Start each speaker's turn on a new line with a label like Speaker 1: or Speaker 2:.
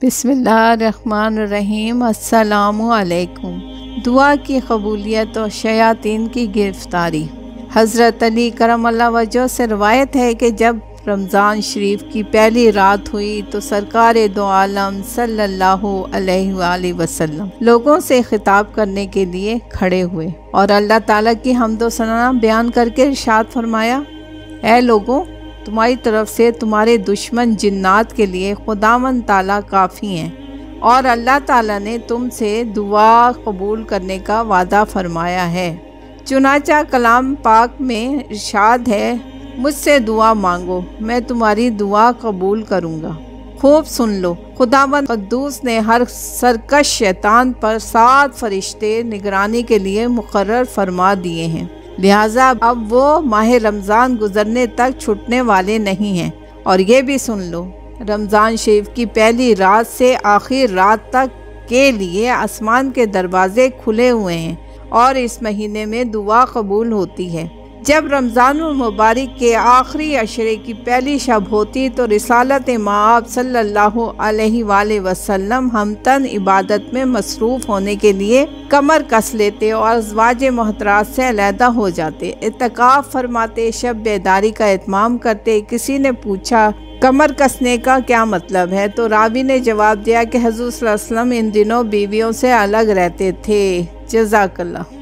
Speaker 1: بسم اللہ الرحمن الرحیم۔ السلام علیکم۔ دعا کی قبولیت اور شیاطین کی گرفتاری۔ حضرت علی کرم اللہ وجہ سے روایت ہے کہ جب رمضان شریف کی پہلی رات ہوئی تو سرکار دو عالم صلی اللہ علیہ وآلہ وسلم لوگوں سے خطاب کرنے کے لیے کھڑے ہوئے اور اللہ تعالیٰ کی حمد و ثنا بیان کر کے ارشاد فرمایا، اے لوگوں، تمہاری طرف سے تمہارے دشمن جنات کے لیے خداوند تعالیٰ کافی ہیں، اور اللہ تعالیٰ نے تم سے دعا قبول کرنے کا وعدہ فرمایا ہے۔ چنانچہ کلام پاک میں ارشاد ہے، مجھ سے دعا مانگو، میں تمہاری دعا قبول کروں گا۔ خوب سن لو، خداوند قدوس نے ہر سرکش شیطان پر 7 فرشتے نگرانی کے لیے مقرر فرما دیے ہیں، لہٰذا اب وہ ماہ رمضان گزرنے تک چھٹنے والے نہیں ہیں۔ اور یہ بھی سن لو، رمضان شریف کی پہلی رات سے آخری رات تک کے لیے آسمان کے دروازے کھلے ہوئے ہیں اور اس مہینے میں دعا قبول ہوتی ہے۔ جب رمضان المبارک کے آخری عشرے کی پہلی شب ہوتی تو رسالت مآب صلی اللہ علیہ وآلہ وسلم ہمتن عبادت میں مصروف ہونے کے لیے کمر کس لیتے اور ازواج محترمات سے علیحدہ ہو جاتے، اعتکاف فرماتے، شب بیداری کا اہتمام کرتے۔ کسی نے پوچھا، کمر کسنے کا کیا مطلب ہے؟ تو راوی نے جواب دیا کہ حضور صلی اللہ علیہ وسلم ان دنوں بیویوں سے الگ رہتے تھے۔ جزاک اللہ۔